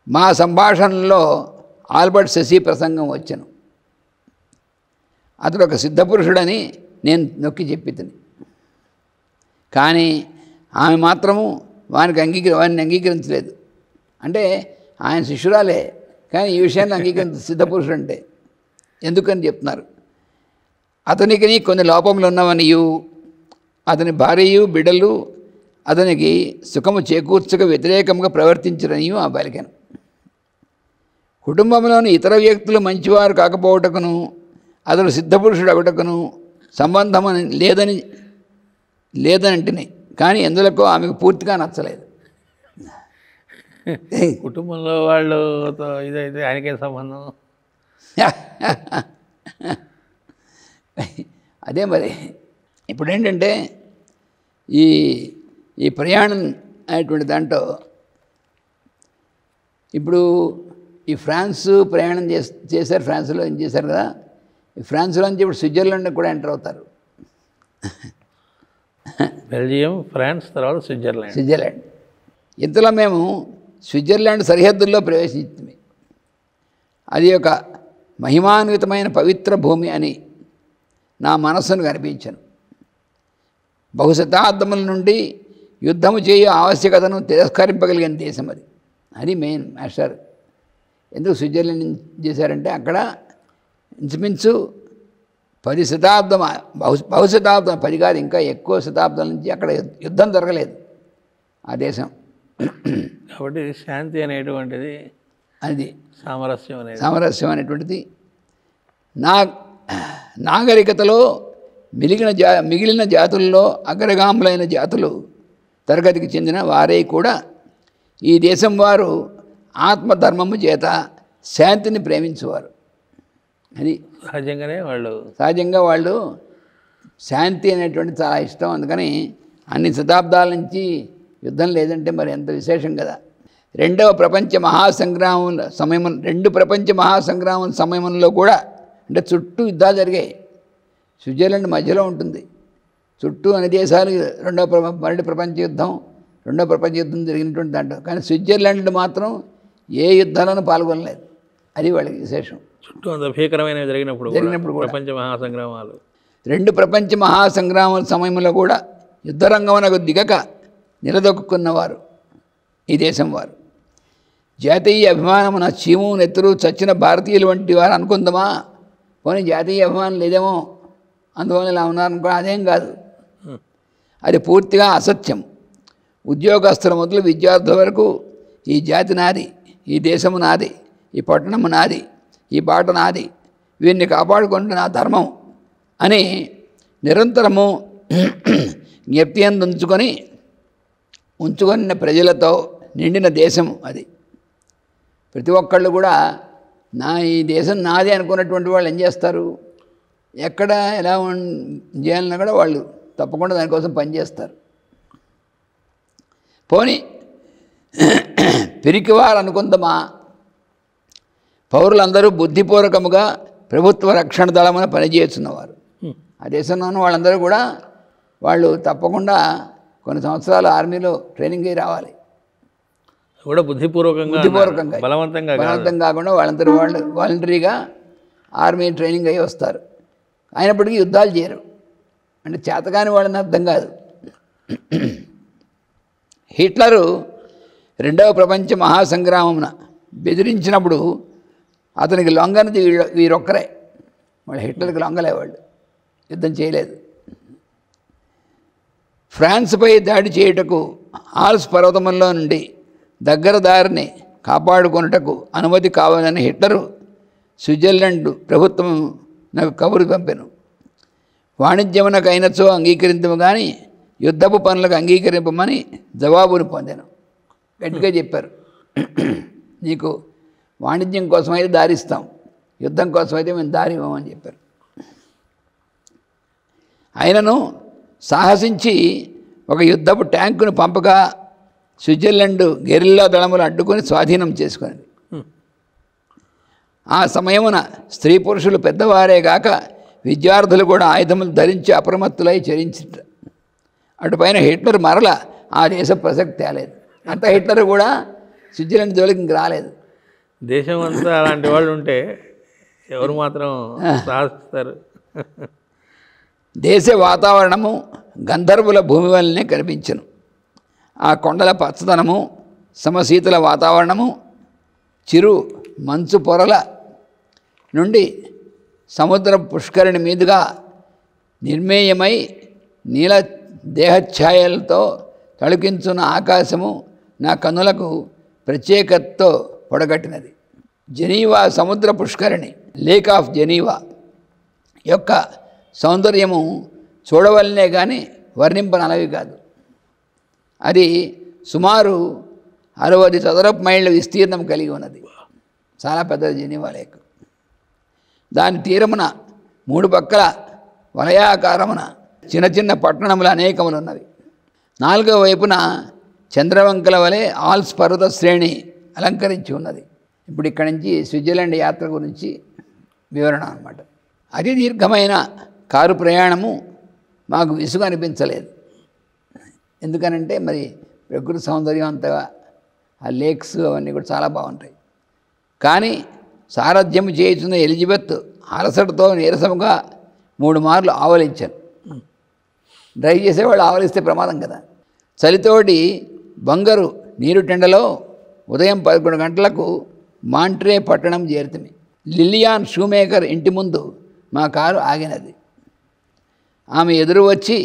మా సంభాషణలో ఆల్బర్ట్ శశి ప్రసంగం వచ్చాను. అతడు ఒక సిద్ధపురుషుడని నేను నొక్కి చెప్పితిని. కానీ ఆమె మాత్రము వానికి అంగీకరించలేదు. అంటే ఆయన శిష్యురాలే, కానీ ఈ విషయాన్ని సిద్ధపురుషుడు అంటే ఎందుకని చెప్తున్నారు. అతనికి కొన్ని లోపములు ఉన్నవనియు అతని భార్యయు బిడ్డలు అతనికి సుఖము చేకూర్చక వ్యతిరేకంగా ప్రవర్తించరనియు ఆ పలికెను. కుటుంబంలోని ఇతర వ్యక్తులు మంచివారు కాకపోవటకును అతడు సిద్ధపురుషుడు అగుటకును సంబంధం లేదనంటిని. కానీ ఎందులకు ఆమెకు పూర్తిగా నచ్చలేదు. కుటుంబంలో వాళ్ళు ఇదైతే ఆయనకే సంబంధం. అదే మరి ఇప్పుడు ఏంటంటే ఈ ప్రయాణం అనేటువంటి దాంట్లో ఇప్పుడు ఈ ఫ్రాన్స్ ప్రయాణం చేశారు. ఫ్రాన్స్లో ఏం చేశారు కదా, ఈ ఫ్రాన్స్లో నుంచి ఇప్పుడు స్విట్జర్లాండ్ కూడా ఎంటర్ అవుతారు. బెల్జియం, ఫ్రాన్స్, తర్వాత స్విట్జర్లాండ్. ఇంతలో మేము స్విట్జర్లాండ్ సరిహద్దుల్లో ప్రవేశించింది. అది ఒక మహిమాన్వితమైన పవిత్ర భూమి అని నా మనస్సును కనిపించాను. బహుశతాబ్దముల నుండి యుద్ధము చేయు ఆవశ్యకతను తిరస్కరింపగలిగిన దేశం అది. అది మెయిన్ మాస్టర్. ఎందుకు స్విట్జర్లాండ్ చేశారంటే అక్కడ ఇంచుమించు 10 శతాబ్దం, బహుశతాబ్దం, 10 కాదు ఇంకా ఎక్కువ శతాబ్దాల నుంచి అక్కడ యుద్ధం జరగలేదు ఆ దేశం. కాబట్టి శాంతి అనేటువంటిది, అది సామరస్యం అనేటువంటిది నాగరికతలో మిగిలిన జాతుల్లో అగ్రగాములైన జాతులు తరగతికి చెందిన వారే కూడా ఈ దేశం వారు ఆత్మధర్మము చేత శాంతిని ప్రేమించేవారు. అది సహజంగా వాళ్ళు శాంతి అనేటువంటి చాలా ఇష్టం. అందుకని అన్ని శతాబ్దాల నుంచి యుద్ధం లేదంటే మరి ఎంత విశేషం కదా. రెండు ప్రపంచ మహాసంగ్రామం సమయంలో కూడా అంటే చుట్టూ యుద్ధాలు జరిగాయి. స్విట్జర్లాండ్ మధ్యలో ఉంటుంది. చుట్టూ అన్ని దేశాలు రెండో ప్రపంచ యుద్ధం జరిగినటువంటి దాంట్లో. కానీ స్విట్జర్లాండ్ మాత్రం ఏ యుద్ధాలను పాల్గొనలేదు. అది వాళ్ళకి విశేషం. చుట్టూ అంత భీకరమైన జరిగినప్పుడు ప్రపంచ మహాసంగ్రామాలు, రెండు ప్రపంచ మహాసంగ్రామాల సమయంలో కూడా యుద్ధరంగమునకు దిగక నిలదొక్కున్నవారు ఈ దేశం వారు. జాతీయ అభిమానమున చీము నెత్తురు చచ్చిన భారతీయులు వంటి వారు అనుకుందామా? పోనీ జాతీయ అభిమానం లేదేమో, అందువల్ల ఇలా ఉన్నారనుకో, అదేం కాదు. అది పూర్తిగా అసత్యం. ఉద్యోగస్తుల మొదలు విద్యార్థుల వరకు ఈ జాతి నాది, ఈ దేశము నాది, ఈ పట్టణము నాది, ఈ బాట నాది, వీరిని కాపాడుకుంటే నా ధర్మం అని నిరంతరము జ్ఞప్తి అందు ఉంచుకున్న ప్రజలతో నిండిన దేశం అది. ప్రతి ఒక్కళ్ళు కూడా ఈ దేశం నాది అనుకున్నటువంటి వాళ్ళు ఏం చేస్తారు, ఎక్కడ ఎలా చేయాలన్నా కూడా వాళ్ళు తప్పకుండా దానికోసం పనిచేస్తారు. పోనీ పిరికివారు అనుకుందామా? పౌరులందరూ బుద్ధిపూర్వకముగా ప్రభుత్వ రక్షణ దళమున పనిచేస్తున్నవారు. ఆ దేశంలో ఉన్న వాళ్ళందరూ కూడా వాళ్ళు తప్పకుండా కొన్ని సంవత్సరాలు ఆర్మీలో ట్రైనింగ్ అయ్యి రావాలి. కూడా బుద్ధిపూర్వకంగా బలవంతంగా కాకుండా వాళ్ళందరూ వాళ్ళు వాలంటరీగా ఆర్మీ ట్రైనింగ్ అయ్యి వస్తారు. అయినప్పటికీ యుద్ధాలు చేయరు. అంటే చేతకాని వాళ్ళని అర్థం కాదు. హిట్లరు రెండవ ప్రపంచ మహాసంగ్రామమున బెదిరించినప్పుడు అతనికి లొంగనిది వీరొక్కరే. వాళ్ళు హిట్లర్కి లొంగలేవాళ్ళు, యుద్ధం చేయలేదు. ఫ్రాన్స్పై దాడి చేయుటకు ఆల్స్ పర్వతములో నుండి దగ్గర దారిని కాపాడుకొనుటకు అనుమతి కావాలని హిట్లరు స్విట్జర్లాండ్ ప్రభుత్వం నాకు కబురు పంపాను. వాణిజ్యమునకు అయినచో అంగీకరించము కానీ యుద్ధపు పనులకు అంగీకరింపమని జవాబును పొందాను. గట్టిగా చెప్పారు, నీకు వాణిజ్యం కోసమైతే దారిస్తాం, యుద్ధం కోసమైతే మేము దారి ఇవ్వమని చెప్పారు. ఆయనను సాహసించి ఒక యుద్ధపు ట్యాంకును పంపగా స్విట్జర్లాండ్ గెరిల్లా దళములు అడ్డుకొని స్వాధీనం చేసుకున్నది. ఆ సమయమున స్త్రీ పురుషులు పెద్దవారే గాక విద్యార్థులు కూడా ఆయుధములు ధరించి అప్రమత్తులై చరించిట. అటుపైన హిట్లర్ మరల ఆ దేశ ప్రసక్తి తేలేదు. అంత హిట్లర్ కూడా స్విట్జర్లాండ్ జోలికి ఇంక రాలేదు. దేశం అంతా అలాంటి వాళ్ళు ఉంటే ఎవరు మాత్రం సాధిస్తారు. దేశ వాతావరణము గంధర్వుల భూమి వల్లనే కనిపించను. ఆ కొండల పచ్చదనము, సమశీతల వాతావరణము, చిరు మంచు పొరల నుండి సముద్ర పుష్కరిణి మీదుగా నిర్మేయమై నీల దేహఛాయలతో తళుకించున్న ఆకాశము నా కన్నులకు ప్రత్యేకతతో పొడగట్టినది. జెనీవా సముద్ర పుష్కరిణి, లేక్ ఆఫ్ జెనీవా యొక్క సౌందర్యము చూడవలనే కానీ వర్ణింపనలవి కాదు. అది సుమారు 60 చదరపు మైళ్ళ విస్తీర్ణం కలిగి ఉన్నది. చాలా పెద్దది జెనీవా లేక్. దాని తీరమున 3 పక్కల వలయాకారమున చిన్న చిన్న పట్టణములు అనేకములు ఉన్నవి. 4వ వైపున చంద్రవంకల వలె ఆల్స్ పర్వత శ్రేణి అలంకరించి ఉన్నది. ఇప్పుడు ఇక్కడి నుంచి స్విట్జర్లాండ్ యాత్ర గురించి వివరణ అన్నమాట. అతి దీర్ఘమైన కారు ప్రయాణము మాకు విసుగు అనిపించలేదు. ఎందుకనంటే మరి ప్రకృతి సౌందర్యం అంతగా, ఆ లేక్స్ అవన్నీ కూడా చాలా బాగుంటాయి. కానీ సారథ్యము చేయుచున్న ఎలిజబెత్ అలసటతో నీరసముగా 3 మార్లు ఆవలించాను. డ్రైవ్ చేసేవాళ్ళు ఆవలిస్తే ప్రమాదం కదా. చలితోటి బంగారు నీరు టెండలో ఉదయం 11 గంటలకు మాంట్రే పట్టణం చేరుతుంది. లిలియాన్ షూమేకర్ ఇంటి ముందు మా కారు ఆగినది. ఆమె ఎదురు వచ్చి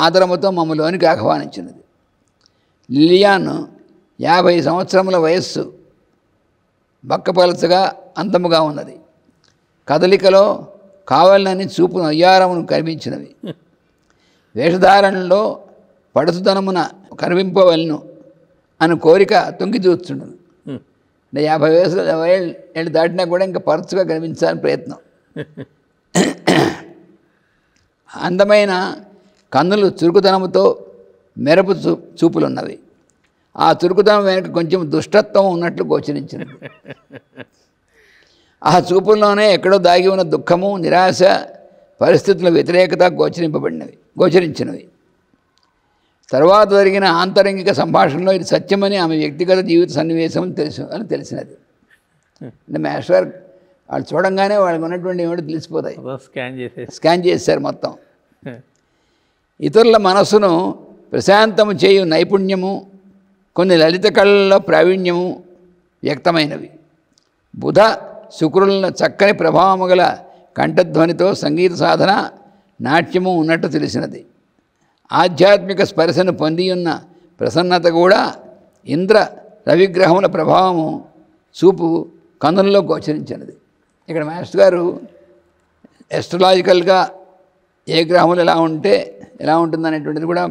ఆదరముతో మమ్మలోనికి ఆహ్వానించినది. లిలియాన్ 50 సంవత్సరముల వయస్సు, బక్కపలచగా అందముగా ఉన్నది. కదలికలో కావాలని చూపు నయ్యారమును కనిపించినవి. వేషధారణలో పడుతుదనమున కనిపింపవలను అని కోరిక తొంగి చూస్తుండను. 50 ఏళ్ళు దాటినా కూడా ఇంకా పరుచుగా కనిపించాలని ప్రయత్నం. అందమైన కన్నులు చురుకుదనముతో మెరుపు చూపులున్నవి. ఆ చురుకుదనం వెనుక కొంచెం దుష్టత్వం ఉన్నట్లు గోచరించినది. ఆ చూపుల్లోనే ఎక్కడో దాగి ఉన్న దుఃఖము, నిరాశ, పరిస్థితుల వ్యతిరేకత గోచరించినవి. తర్వాత జరిగిన ఆంతరంగిక సంభాషణలో ఇది సత్యమని ఆమె వ్యక్తిగత జీవిత సన్నివేశం తెలిసినది. అంటే మాస్టర్ వాళ్ళు చూడంగానే వాళ్ళకి ఉన్నటువంటి ఏమిటో తెలిసిపోతాయి. స్కాన్ చేశారు మొత్తం. ఇతరుల మనస్సును ప్రశాంతము చేయు నైపుణ్యము, కొన్ని లలిత కళల్లో ప్రావీణ్యము వ్యక్తమైనవి. బుధ శుక్రుల చక్కని ప్రభావము గల కంఠధ్వనితో సంగీత సాధన, నాట్యము ఉన్నట్టు తెలిసినది. ఆధ్యాత్మిక స్పర్శను పొంది ఉన్న ప్రసన్నత కూడా ఇంద్ర రవిగ్రహముల ప్రభావము చూపు కన్నుల్లో గోచరించినది. ఇక్కడ మాస్టర్ గారు ఎస్ట్రలాజికల్గా ఏ గ్రహములు ఎలా ఉంటుందనేటువంటిది కూడా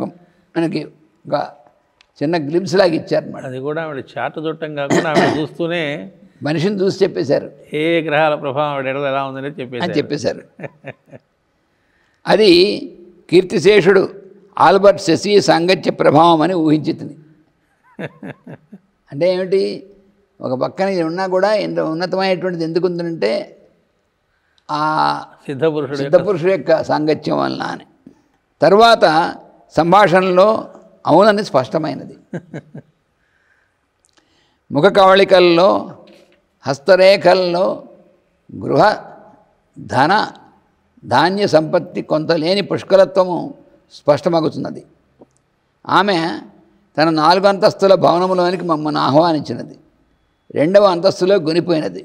మనకి ఒక చిన్న గ్లిమ్స్ లాగా ఇచ్చారన్నమాట. అది కూడా ఆవిడ చాటు చుట్టం కాకుండా ఆవిడ చూస్తూనే మనిషిని చూసి చెప్పేశారు, ఏ గ్రహాల ప్రభావం ఆవిడ ఎలా ఉందని చెప్పేశారు. అది కీర్తిశేషుడు ఆల్బర్ట్ శశి సాంగత్య ప్రభావం అని ఊహించింది. అంటే ఏమిటి, ఒక పక్కన ఇది ఉన్నా కూడా ఇంత ఉన్నతమైనటువంటిది ఎందుకు ఉందంటే ఆ సిద్ధపురుషుడు యొక్క సాంగత్యం వలన అని. తర్వాత సంభాషణలో అవునని స్పష్టమైనది. ముఖ కవళికల్లో, హస్తరేఖల్లో గృహ, ధన, ధాన్య సంపత్తి కొంత లేని పుష్కలత్వము స్పష్టమగుతున్నది. ఆమె తన 4 అంతస్తుల భవనములోనికి మమ్మల్ని ఆహ్వానించినది. 2వ అంతస్తులో గొనిపోయినది.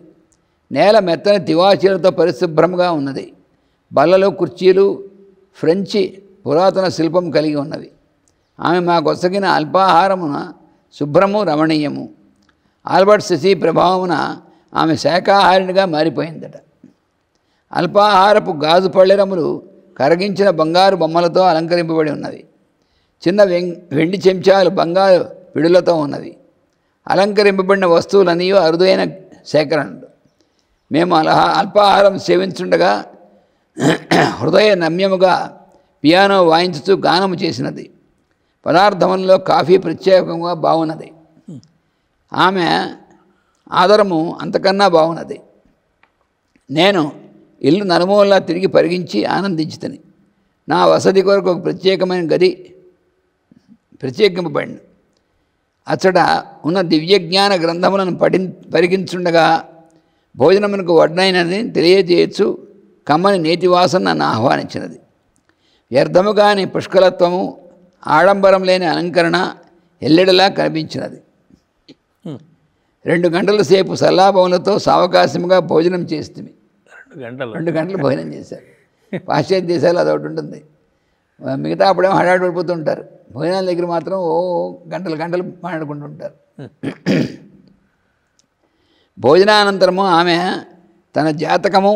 నేల మెత్తని తివాచీలతో పరిశుభ్రంగా ఉన్నది. బల్లలు, కుర్చీలు ఫ్రెంచి పురాతన శిల్పం కలిగి ఉన్నవి. ఆమె మా కొసగిన అల్పాహారమున శుభ్రము, రమణీయము. ఆల్బర్ట్ శశి ప్రభావమున ఆమె శాకాహారినిగా మారిపోయిందట. అల్పాహారపు గాజు పళ్ళెరములు కరగించిన బంగారు బొమ్మలతో అలంకరింపబడి ఉన్నవి. చిన్న వెండి చెంచాలు బంగారు పిడులతో ఉన్నవి. అలంకరింపబడిన వస్తువులన్నీ అరుదైన సేకరణలు. మేము అల్పాహారం సేవించుండగా హృదయ నమ్యముగా పియానో వాయించుతూ గానము చేసినది. పదార్థములలో కాఫీ ప్రత్యేకంగా బాగున్నది. ఆమె ఆదరము అంతకన్నా బాగున్నది. నేను ఇల్లు నలుమూలలా తిరిగి పరిగించి ఆనందించుతని. నా వసతి కొరకు ఒక ప్రత్యేకమైన గది ప్రత్యేకింపబడిన అచ్చట ఉన్న దివ్యజ్ఞాన గ్రంథములను పరిగించుండగా భోజనమునకు వడ్డైనది తెలియజేయచ్చు కమ్మని నేతి వాసన నన్ను ఆహ్వానించినది. వ్యర్థము కాని పుష్కలత్వము, ఆడంబరం లేని అలంకరణ ఎల్లెడలా కనిపించినది. 2 గంటల సేపు సల్లాభములతో సావకాశముగా భోజనం చేస్తుంది. 2 గంటలు భోజనం చేశారు. పాశ్చాత్య దేశాలు అదొకటి ఉంటుంది. మిగతా అప్పుడేమో హడావిడి పడిపోతుంటారు. భోజనాల దగ్గర మాత్రం గంటలు గంటలు మాట్లాడుకుంటుంటారు. భోజనానంతరము ఆమె తన జాతకము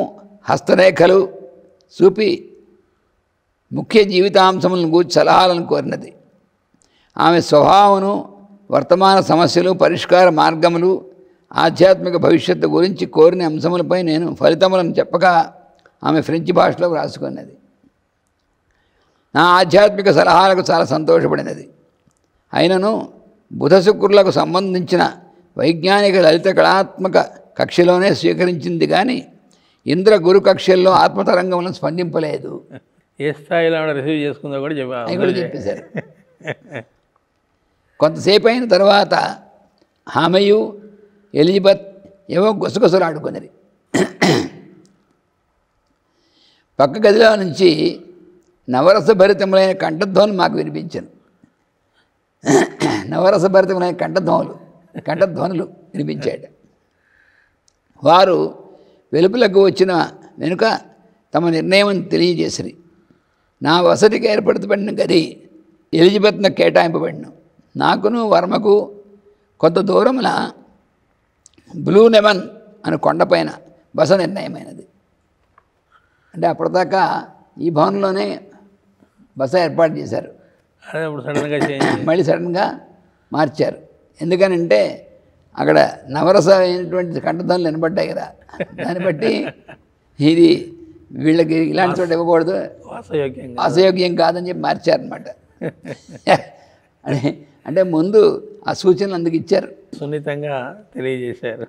హస్తరేఖలు చూపి ముఖ్య జీవితాంశములను గూర్చి సలహాలను కోరినది. ఆమె స్వభావమును, వర్తమాన సమస్యలు, పరిష్కార మార్గములు, ఆధ్యాత్మిక భవిష్యత్తు గురించి కోరిన అంశములపై నేను ఫలితములను చెప్పక ఆమె ఫ్రెంచ్ భాషలో వ్రాసుకున్నది. నా ఆధ్యాత్మిక సలహాలకు చాలా సంతోషపడినది. అయినను బుధ శుక్రులకు సంబంధించిన వైజ్ఞానిక లలిత కళాత్మక కక్షలోనే స్వీకరించింది కానీ ఇంద్ర గురు కక్షల్లో ఆత్మతరంగములను స్పందింపలేదు. ఏ స్థాయిలో రిసీవ్ చేసుకుందో కూడా చెప్పేశారు. కొంతసేపు అయిన తర్వాత ఆమెయు ఎలిజబెత్ ఏవో గుసగుసలు ఆడుకున్నది. పక్క గదిలో నుంచి నవరసభరితములైన కంఠధ్వనులు మాకు వినిపించాను. నవరసభరితములైన కంఠధ్వనులు వినిపించాడు. వారు వెలుపులకు వచ్చిన వెనుక తమ నిర్ణయం తెలియజేసిరి. నా వసతికి ఏర్పరచబడిన గది ఎలిజబెత్ను కేటాయింపబడిన. నాకును వర్మకు కొంత దూరమున బ్లూ నెమన్ అనే కొండపైన బస నిర్ణయమైనది. అంటే అప్పటిదాకా ఈ భవనంలోనే బస ఏర్పాటు చేశారు. మళ్ళీ సడన్గా మార్చారు. ఎందుకనంటే అక్కడ నవరస అయినటువంటి కంఠధ్వనులు వినబడ్డాయి కదా, దాన్ని బట్టి ఇది వీళ్ళకి ఇలాంటి చోట ఇవ్వకూడదు, వాసయోగ్యం కాదని చెప్పి మార్చారనమాట. అంటే ముందు ఆ సూచనలు అందుకు ఇచ్చారు, సున్నితంగా తెలియజేశారు.